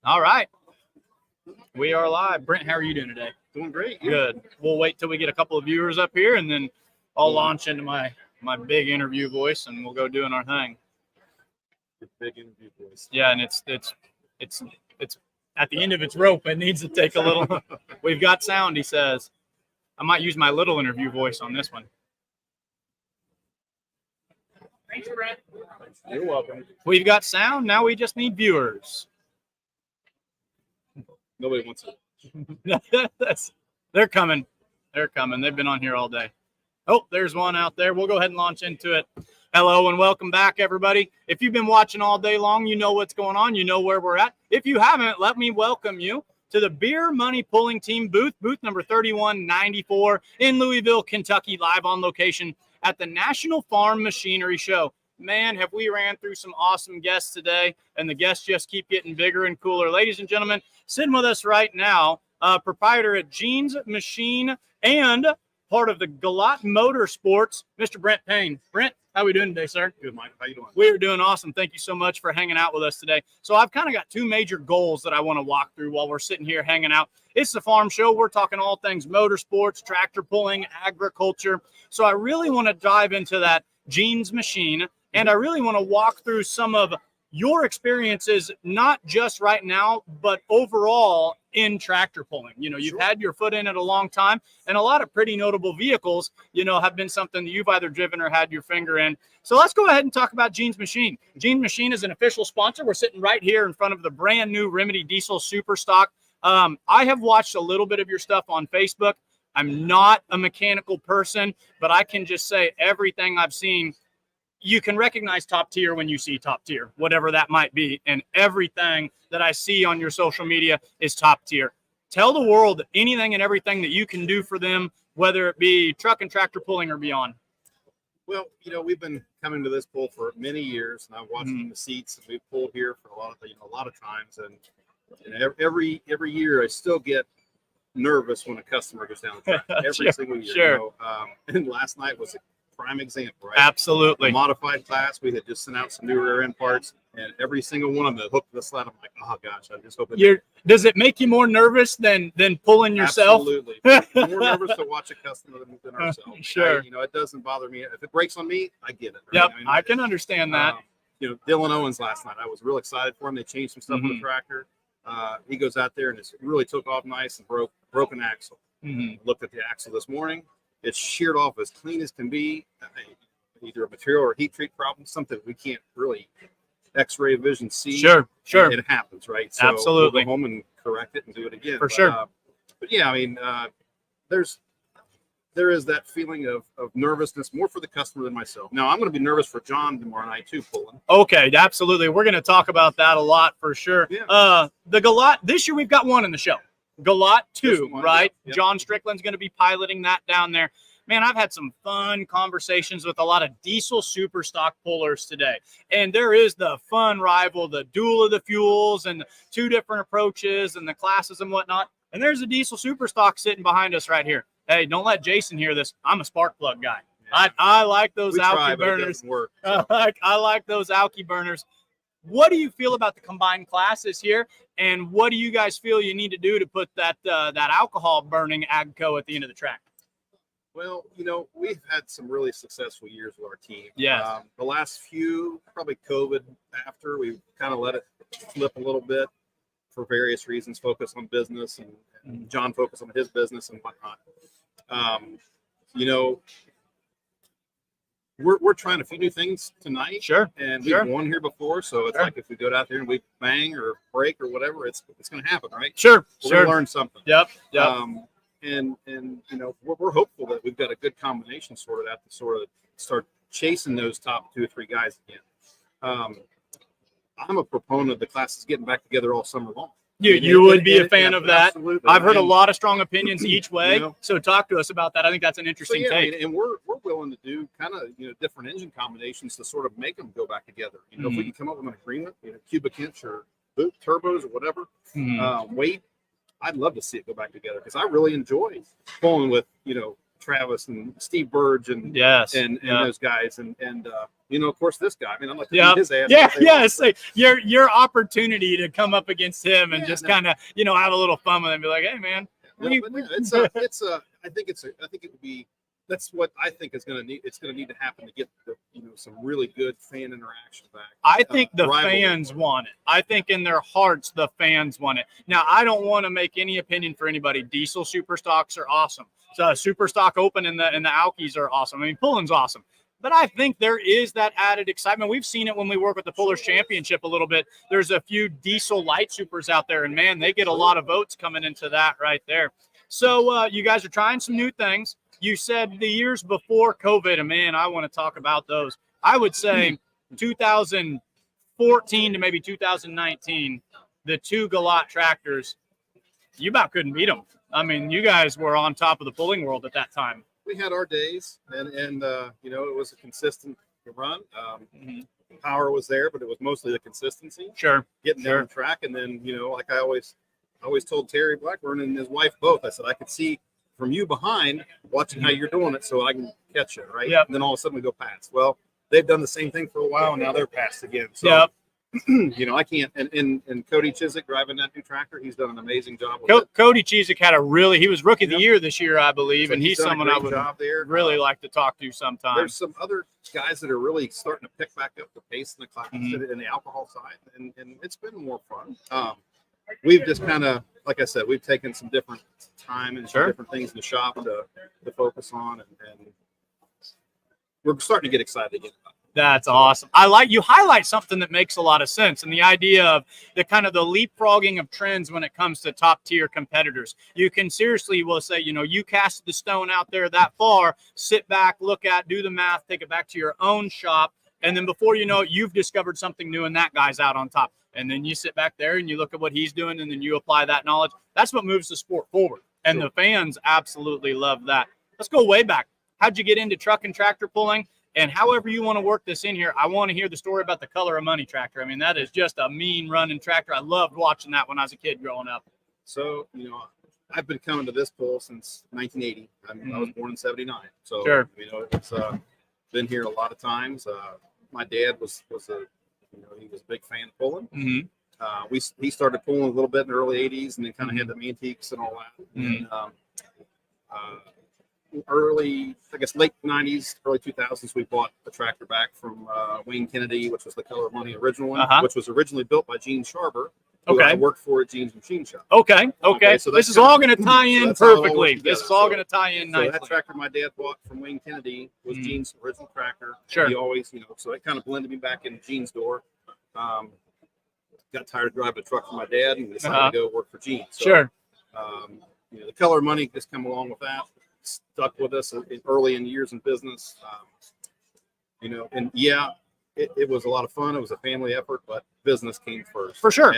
All right. We are live. Brent, how are you doing today? Doing great. Good. We'll wait till we get a couple of viewers up here, and then I'll launch into my big interview voice, and we'll go doing our thing. Your big interview voice. Yeah, and it's at the end of its rope. It needs to take a little. We've got sound, he says. I might use my little interview voice on this one. Thanks, Brent. You're welcome. We've got sound. Now we just need viewers. Nobody wants it. They're coming. They're coming. They've been on here all day. Oh, there's one out there. We'll go ahead and launch into it. Hello and welcome back, everybody. If you've been watching all day long, you know what's going on. You know where we're at. If you haven't, let me welcome you to the Beer Money Pulling Team booth number 3194 in Louisville, Kentucky, live on location at the National Farm Machinery Show. Man, have we ran through some awesome guests today, and the guests just keep getting bigger and cooler. Ladies and gentlemen, sitting with us right now, proprietor at Jeans Machine and part of the Galat Motorsports, Mr. Brent Payne. Brent, how are we doing today, sir? Good, Mike. How you doing? We're doing awesome. Thank you so much for hanging out with us today. So I've kind of got two major goals that I want to walk through while we're sitting here hanging out. It's the farm show. We're talking all things motorsports, tractor pulling, agriculture. So I really want to dive into that Jeans Machine, and I really want to walk through some of your experiences, not just right now, but overall in tractor pulling. You know, you've had your foot in it a long time, and a lot of pretty notable vehicles, you know, have been something that you've either driven or had your finger in. So let's go ahead and talk about Jeans Machine. Jeans Machine is an official sponsor. We're sitting right here in front of the brand new Remedy Diesel Super Stock. I have watched a little bit of your stuff on Facebook. I'm not a mechanical person, but I can just say everything I've seen, you can recognize top tier when you see top tier, whatever that might be. And everything that I see on your social media is top tier. Tell the world anything and everything that you can do for them, whether it be truck and tractor pulling or beyond. Well, you know, we've been coming to this pull for many years, and I've watched the seats, and we've pulled here for a lot of times. And you know, every year I still get nervous when a customer goes down the track. Every single year. Sure. You know, and last night was a prime example, right? Absolutely. The modified class, we had just sent out some new rear end parts, and every single one of them hooked to the sled. I'm like, oh gosh, I just hope it. Does it make you more nervous than pulling yourself? Absolutely. More nervous to watch a customer than ourselves. Sure. You know, it doesn't bother me if it breaks on me. I get it. Right? Yep, I mean, I can understand that. You know, Dylan Owens last night, I was real excited for him. They changed some stuff on the tractor. He goes out there and it really took off nice and broke an axle. Looked at the axle this morning. It's sheared off as clean as can be. Either a material or heat treat problem, something we can't really X-ray vision see. Sure. It happens, right? So absolutely. We'll go home and correct it and do it again. Sure. But yeah, I mean, there is that feeling of nervousness more for the customer than myself. Now, I'm going to be nervous for John tomorrow night too, pulling. Okay, absolutely. We're going to talk about that a lot for sure. Yeah. The Galat, this year we've got one in the show. Galat 2, right? Yeah. John Strickland's going to be piloting that down there. Man, I've had some fun conversations with a lot of diesel super stock pullers today. And there is the fun rival, the duel of the fuels and the two different approaches and the classes and whatnot. And there's a diesel super stock sitting behind us right here. Hey, don't let Jason hear this. I'm a spark plug guy. Yeah. I like those alky burners. Work, so. I like those alky burners. What do you feel about the combined classes here? And what do you guys feel you need to do to put that alcohol burning AGCO at the end of the track? Well, you know, we've had some really successful years with our team. Yeah. The last few, probably COVID after, we kind of let it slip a little bit for various reasons, focus on business and John focused on his business and whatnot. You know, we're trying a few new things tonight. Sure. And we've won here before. So it's like if we go out there and we bang or break or whatever, it's going to happen, right? Sure. We're going to learn something. Yep. And you know, we're hopeful that we've got a good combination sorted out to sort of start chasing those top 2 or 3 guys again. I'm a proponent of the classes getting back together all summer long. You would be a fan of that. Absolutely. I've heard a lot of strong opinions each way. You know, so talk to us about that. I think that's an interesting take. And we're willing to do kind of, you know, different engine combinations to sort of make them go back together. You know, if we can come up with an agreement, you know, cubic inch or boot turbos or whatever, weight, I'd love to see it go back together because I really enjoy pulling with, you know, Travis and Steve Burge and those guys and of course this guy. I mean, I'm like his ass. So your opportunity to come up against him and just kind of have a little fun with him, and be like, hey man. I think it would be. That's what I think is going to need. It's going to need to happen to get some really good fan interaction back. I think the fans want it. I think in their hearts the fans want it. Now I don't want to make any opinion for anybody. Diesel Superstocks are awesome. So Superstock Open and the Alkies are awesome. I mean, pulling's awesome. But I think there is that added excitement. We've seen it when we work with the Pullers Championship a little bit. There's a few diesel light supers out there, and man, they get a lot of votes coming into that right there. So you guys are trying some new things. You said the years before COVID, and man, I want to talk about those. I would say 2014 to maybe 2019, the two Galat tractors, you about couldn't beat them. I mean, you guys were on top of the pulling world at that time. We had our days, and it was a consistent run. Power was there, but it was mostly the consistency. Sure. Getting down the track, and then like I always told Terry Blackburn and his wife both. I said I could see from you behind watching how you're doing it, so I can catch it, right? Yep. And then all of a sudden we go past. Well, they've done the same thing for a while, and now they're past again. So, I can't. And Cody Chiswick driving that new tractor, he's done an amazing job with it. Cody Chiswick he was Rookie of the Year this year, I believe, and he's someone I would really like to talk to sometime. There's some other guys that are really starting to pick back up the pace in the class and the alcohol side, and it's been more fun. We've just kind of, like I said, we've taken some different time and some different things in the shop to focus on, and we're starting to get excited again about it. That's awesome. I like you highlight something that makes a lot of sense, and the idea of the kind of the leapfrogging of trends when it comes to top tier competitors. You can seriously say, you cast the stone out there that far, sit back, do the math, take it back to your own shop. And then before you know it, you've discovered something new and that guy's out on top. And then you sit back there and you look at what he's doing and then you apply that knowledge. That's what moves the sport forward. And the fans absolutely love that. Let's go way back. How'd you get into truck and tractor pulling? And however you want to work this in here, I want to hear the story about the Color of Money tractor. I mean, that is just a mean running tractor. I loved watching that when I was a kid growing up. So, I've been coming to this pull since 1980. I was born in 79. So, it's been here a lot of times. My dad was he was a big fan of pulling. He started pulling a little bit in the early 80s and then kind of had the antiques and all that. And late 90s, early 2000s, we bought the tractor back from Wayne Kennedy, which was the Color of Money original one, which was originally built by Gene Sharber, who I worked for at Gene's Machine Shop. Okay. So this is all going to tie in perfectly. This is all going to tie in nicely. So that tractor my dad bought from Wayne Kennedy was Gene's original tractor. Sure. He always, so it kind of blended me back into Gene's door. Got tired of driving a truck for my dad and decided to go work for Gene. So, the Color of Money just come along with that. Stuck with us early in years in business. It was a lot of fun. It was a family effort, but business came first. For sure.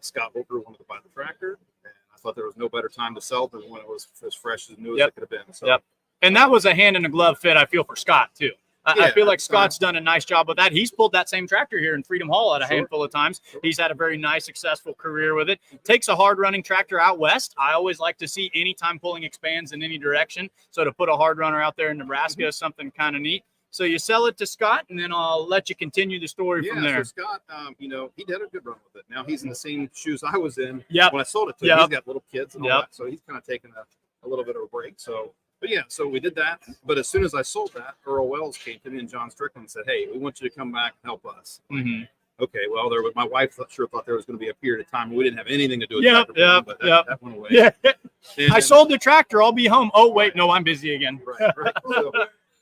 Scott Wilker wanted to buy the tractor, and I thought there was no better time to sell than when it was as fresh and new as it could have been. So, and that was a hand in a glove fit, I feel, for Scott too. I feel like Scott's done a nice job with that. He's pulled that same tractor here in Freedom Hall at a handful of times. He's had a very nice, successful career with it. Takes a hard-running tractor out west. I always like to see anytime pulling expands in any direction. So to put a hard runner out there in Nebraska is something kind of neat. So you sell it to Scott, and then I'll let you continue the story from there. So Scott, he did a good run with it. Now he's in the same shoes I was in when I sold it to him. He's got little kids and all that, so he's kind of taking a little bit of a break. So we did that. But as soon as I sold that, Earl Wells came to me and John Strickland said, "Hey, we want you to come back and help us." Okay, well, my wife thought there was going to be a period of time we didn't have anything to do with tractor, but that went away. I sold the tractor. I'll be home. Oh wait, no, I'm busy again. Right. So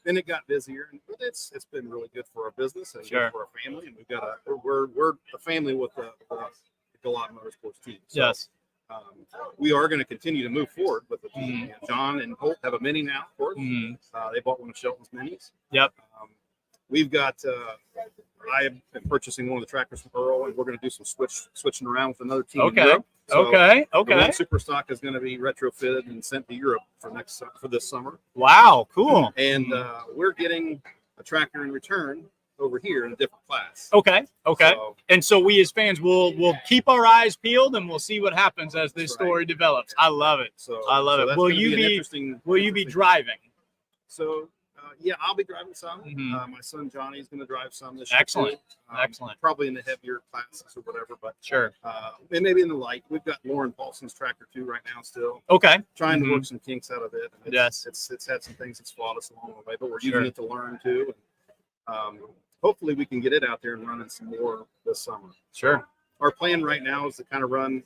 then it got busier, and it's been really good for our business and good for our family. And we've got we're a family with the Galat Motorsports team. So, we are going to continue to move forward with the team. John and Holt have a Mini now, of course. They bought one of Shelton's Minis. We've got I have been purchasing one of the tractors from Earl, and we're going to do some switching around with another team. Okay. So the Super Stock is going to be retrofitted and sent to Europe for this summer. Wow, cool. And we're getting a tractor in return over here in a different class. Okay. So, And so we as fans will keep our eyes peeled and we'll see what happens as this That's story right. develops. I love it. so I love it. that's Will gonna you be an be interesting? will you be driving? So yeah, I'll be driving some. Mhm. My son Johnny is going to drive some this year. Excellent. Too. Excellent. Probably in the heavier classes or whatever, but Sure. and maybe in the light. We've got Lauren Paulson's tractor too right now still. Okay. Trying to work some kinks out of it. And Yes. It's had some things that's fought us along the way, but we're Sure. using it to learn too. And hopefully we can get it out there and running some more this summer. Sure. Our plan right now is to kind of run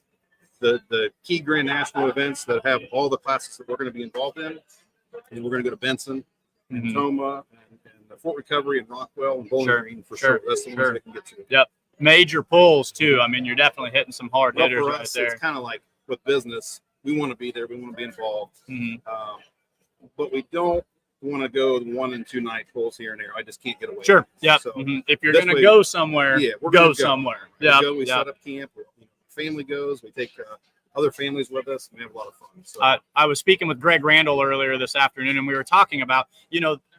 the key Grand National events that have all the classes that we're going to be involved in, and we're going to go to Benson, and Toma, and Fort Recovery, and Rockwell, and Bowling Green for sure. That's the ones we can get to. Yep. Major pulls too. I mean, you're definitely hitting some hard Well, hitters for right us, there. it's kind of like with business. We want to be there. We want to be involved. But we don't want to go 1 and 2 night pulls here and there. I just can't get away. Sure. Yeah. Yep. So If you're this going to way- go somewhere, Yeah, we're go gonna go. somewhere. Yeah. Yeah. We set up camp. Family goes. We take other families with us. And we have a lot of fun. So I was speaking with Greg Randall earlier this afternoon, and we were talking about,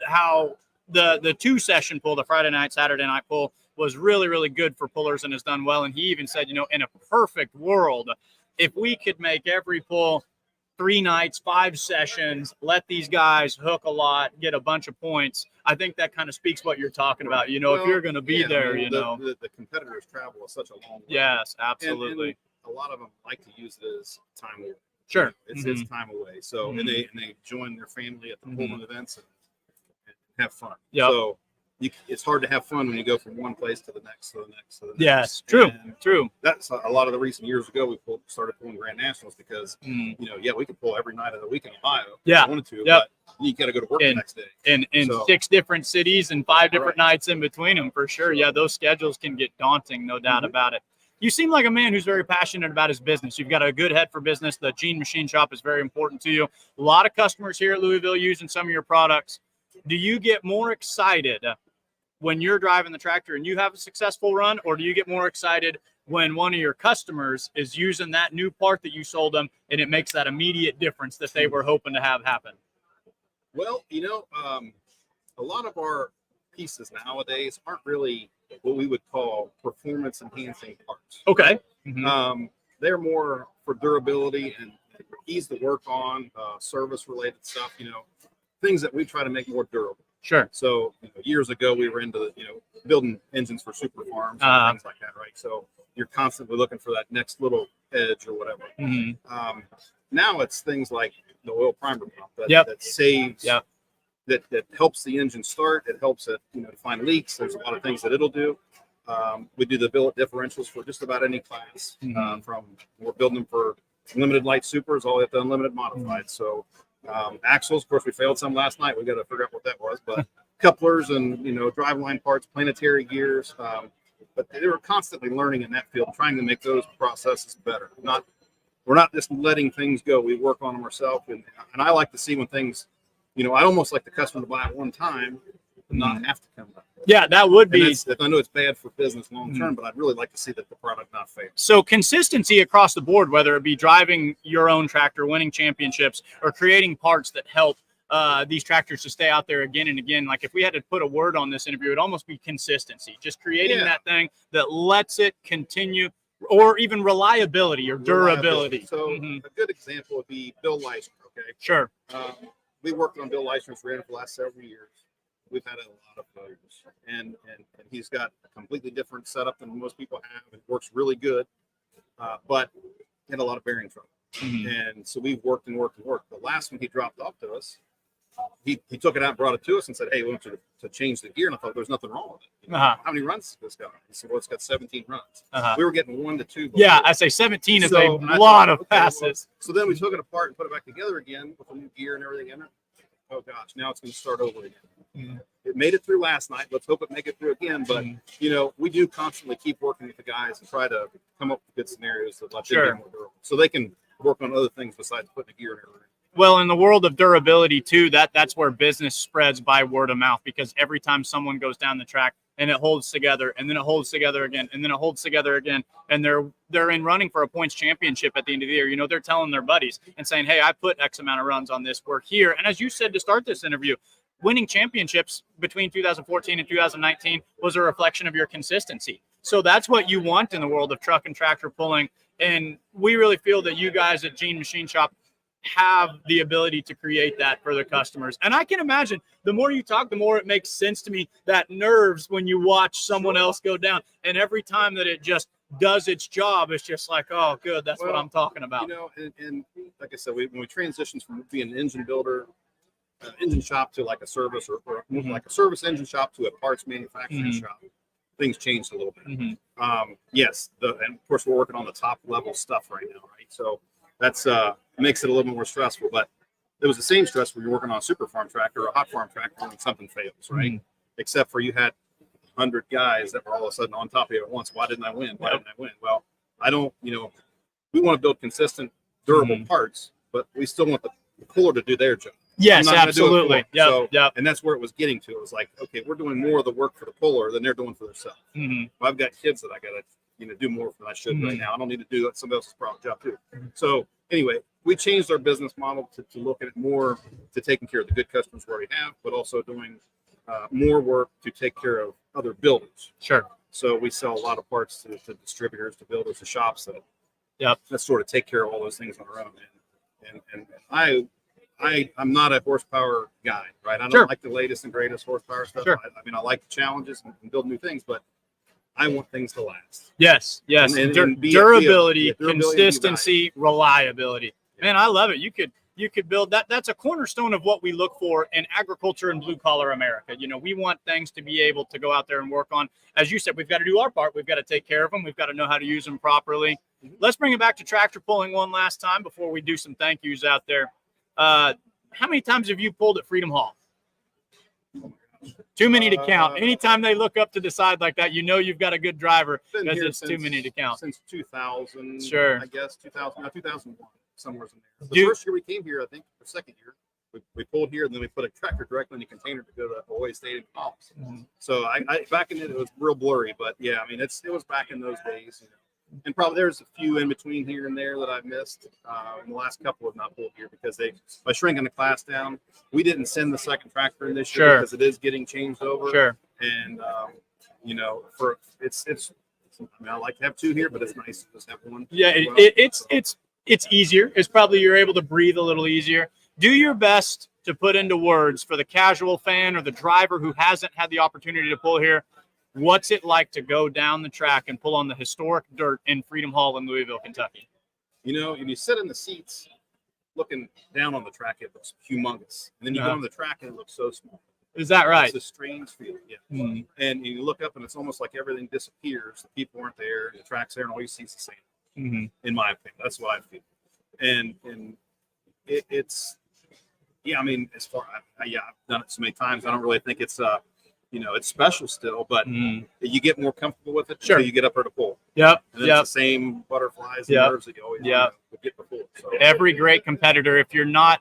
how the 2-session pull, the Friday night, Saturday night pull, was really, really good for pullers and has done well. And he even said, in a perfect world, if we could make every pull 3 nights, 5 sessions, let these guys hook a lot, get a bunch of points, I think that kind of speaks what you're talking about. If you're going to be there, the competitors travel such a long way. Yes, absolutely. And a lot of them like to use it as time away. Sure. It's time away. So and they join their family at the Pullman events and have fun. Yep. So it's hard to have fun when you go from one place to the next, to the next, to the next. Yes, true, And true. that's a lot of the reason years ago we started pulling Grand Nationals because we could pull every night of the week in Ohio. Yeah. If we wanted to, Yep. but you got to go to work the next day. In So- 6 different cities and 5 different Right. nights in between them, for sure. Yeah, those schedules can get daunting, no doubt about it. You seem like a man who's very passionate about his business. You've got a good head for business. The Gene Machine Shop is very important to you. A lot of customers here at Louisville using some of your products. Do you get more excited when you're driving the tractor and you have a successful run, or do you get more excited when one of your customers is using that new part that you sold them and it makes that immediate difference that they were hoping to have happen? Well, a lot of our pieces nowadays aren't really what we would call performance enhancing parts. Okay. They're more for durability and ease to work on, service related stuff, things that we try to make more durable. Sure. So years ago, we were into building engines for super farms and things like that, right? So you're constantly looking for that next little edge or whatever. Now it's things like the oil primer pump that saves, that helps the engine start. It helps it to find leaks. There's a lot of things that it'll do. We do the billet differentials for just about any class. From we're building them for limited light supers all the way up to unlimited modified. So axles, of course, we failed some last night. We got to figure out what that was, but couplers and driveline parts, planetary gears. But they were constantly learning in that field, trying to make those processes better. We're not just letting things go. We work on them ourselves, and I like to see when things, I almost like the customer to buy it one time and not have to come back. Yeah, that would be. I know it's bad for business long term, but I'd really like to see that the product not fail. So consistency across the board, whether it be driving your own tractor, winning championships, or creating parts that help these tractors to stay out there again and again. Like if we had to put a word on this interview, it'd almost be consistency. Just creating that thing that lets it continue, or even reliability or durability. So a good example would be Bill Leisner. Okay. Sure. We worked on Bill Leisner's rear for the last several years. We've had a lot of failures, and he's got a completely different setup than most people have. It works really good, but he had a lot of bearing trouble. And so we've worked and worked and worked. The last one he dropped off to us, he took it out and brought it to us and said, "Hey, we want you to change the gear." And I thought there's nothing wrong with it. How many runs does this got? He said, "Well, it's got 17 runs." We were getting 1 to 2. Before. Yeah, I say 17 is a lot of passes. So then we took it apart and put it back together again with the new gear and everything in it. Oh gosh, now it's going to start over again. It made it through last night. Let's hope it make it through again. But we do constantly keep working with the guys and try to come up with good scenarios that let them be more durable, so they can work on other things besides putting the gear in everything. Well, in the world of durability too, that's where business spreads by word of mouth, because every time someone goes down the track and it holds together, and then it holds together again, and then it holds together again, and they're in running for a points championship at the end of the year. They're telling their buddies and saying, "Hey, I put X amount of runs on this. We're here." And as you said to start this interview, winning championships between 2014 and 2019 was a reflection of your consistency. So that's what you want in the world of truck and tractor pulling. And we really feel that you guys at Gene Machine Shop have the ability to create that for the customers. And I can imagine the more you talk, the more it makes sense to me, that nerves when you watch someone else go down. And every time that it just does its job, it's just like, oh, good. That's what I'm talking about. You know, and like I said, when we transitioned from being an engine builder, engine shop to like a service or like a service engine shop to a parts manufacturing shop, things changed a little bit. Yes, and of course we're working on the top level stuff right now, right? So that's makes it a little bit more stressful, but it was the same stress when you're working on a super farm tractor or a hot farm tractor when something fails, right? Except for you had 100 guys that were all of a sudden on top of you at once. Why didn't I win? Why didn't I win? Well, I don't, you know, we want to build consistent, durable parts, but we still want the puller to do their job. Yes, absolutely. And that's where it was getting to. It was like, okay, we're doing more of the work for the puller than they're doing for themselves. Well, I've got kids that I got to, you know, do more than I should right now. I don't need to do that. Somebody else's job too. So anyway, we changed our business model to look at it more to taking care of the good customers we already have, but also doing more work to take care of other builders. Sure. So we sell a lot of parts to distributors, to builders, to shops that sort of take care of all those things on our own. And I'm not a horsepower guy, right? I don't like the latest and greatest horsepower stuff. I mean, I like the challenges and build new things, but I want things to last. Yes. And durability, consistency, reliability. Man, I love it. You could build that. That's a cornerstone of what we look for in agriculture and blue collar America. You know, we want things to be able to go out there and work on. As you said, we've got to do our part. We've got to take care of them. We've got to know how to use them properly. Let's bring it back to tractor pulling one last time before we do some thank yous out there. How many times have you pulled at Freedom Hall? Too many to count. Anytime they look up to the side like that, you know you've got a good driver because it's too many to count. Since 2000, sure. I guess 2001, somewhere in there. The first year we came here, I think, the second year, we pulled here and then we put a tractor directly in the container to go to the Hawaii Stadium. So I back in it was real blurry, but yeah, I mean it was back in those days. You know. And probably there's a few in between here and there that I've missed. And the last couple have not pulled here because by shrinking the class down, we didn't send the second tractor in this year because it is getting changed over. And you know, it's I mean, I like to have two here, but it's nice to just have one. Yeah, it's easier. It's probably you're able to breathe a little easier. Do your best to put into words for the casual fan or the driver who hasn't had the opportunity to pull here. What's it like to go down the track and pull on the historic dirt in Freedom Hall in Louisville, Kentucky? You know, and you sit in the seats looking down on the track, it looks humongous. And then you go on the track and it looks so small. Is that right? It's a strange feeling, And you look up and it's almost like everything disappears. The people aren't there, the track's there, and all you see is the sand. In my opinion, that's what I feel. And it's I mean, as far I've done it so many times. I don't really think it's you know, it's special still, but you get more comfortable with it until you get up there to pull. And it's the same butterflies and nerves that you always get before. So. Every great competitor, if you're not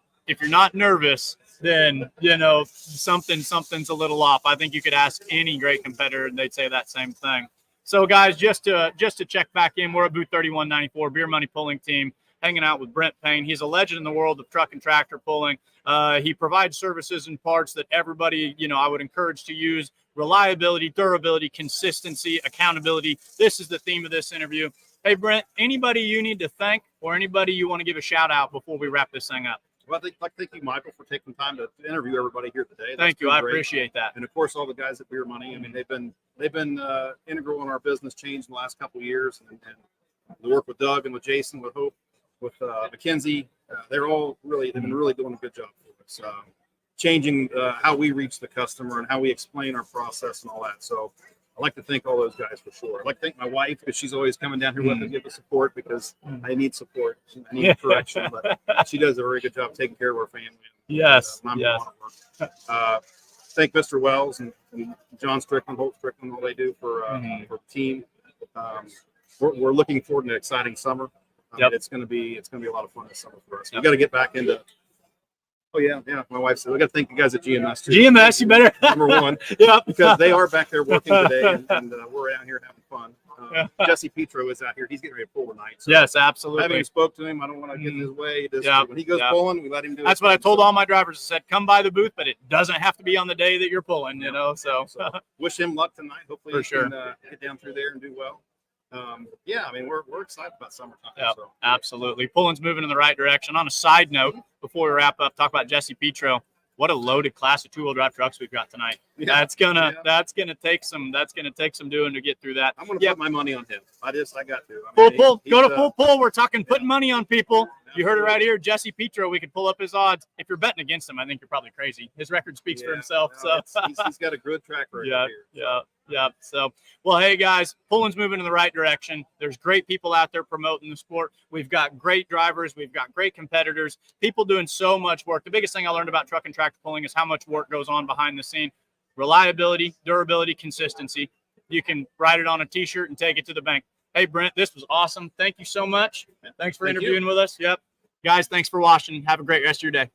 nervous, then you know something's a little off. I think you could ask any great competitor and they'd say that same thing. So guys, just to check back in, we're at booth 3194, Beer Money Pulling Team, hanging out with Brent Payne. He's a legend in the world of truck and tractor pulling. He provides services and parts that everybody, you know, I would encourage to use. Reliability, durability, consistency, accountability. This is the theme of this interview. Hey, Brent, anybody you need to thank or anybody you want to give a shout out before we wrap this thing up? Well, thank you, Michael, for taking time to interview everybody here today. Thank you. I appreciate that. And of course, all the guys at Beer Money. I mean, they've been integral in our business change in the last couple of years, and the work with Doug and with Jason, with Hope, with Mackenzie, they've been really doing a good job for us, changing how we reach the customer and how we explain our process and all that. So I'd like to thank all those guys for sure. I'd like to thank my wife because she's always coming down here with me to give the support because I need support. I need correction, but she does a very good job taking care of our family. Yes. Thank Mr. Wells and John Strickland, Holt Strickland, all they do for the team. We're looking forward to an exciting summer. It's going to be a lot of fun this summer for us. We got to get back into. Oh yeah. My wife said we got to thank you guys at GMS too. GMS, you better number one. Because they are back there working today, and we're out here having fun. Jesse Petro is out here. He's getting ready to pull tonight. So Yes, I haven't absolutely. even spoke to him. I don't want to get in his way. Just, Yeah, when he goes yeah. pulling, we let him do That's his what I thing. told So, all my drivers. I said, come by the booth, but it doesn't have to be on the day that you're pulling, you know. So wish him luck tonight. Hopefully For he sure. can get down through there and do well. Yeah, I mean, we're excited about summertime. Yeah, So. absolutely. Pulling's moving in the right direction. On a side note, before we wrap up, talk about Jesse Petro. What a loaded class of 2-wheel drive trucks we've got tonight. Yeah. That's gonna take some doing to get through that. I'm gonna put my money on him. I got to. I Full mean, pull. he's, Go to full pull. We're talking putting money on people. Yeah, You heard it right absolutely. here. Jesse Petro, we could pull up his odds. If you're betting against him, I think you're probably crazy. His record speaks for himself. No, So he's got a good track record here. Yeah. So, well, hey guys, pulling's moving in the right direction. There's great people out there promoting the sport. We've got great drivers. We've got great competitors. People doing so much work. The biggest thing I learned about truck and tractor pulling is how much work goes on behind the scene. Reliability, durability, consistency. You can write it on a T-shirt and take it to the bank. Hey, Brent, this was awesome. Thank you so much. Thanks for interviewing with us. Yep. Guys, thanks for watching. Have a great rest of your day.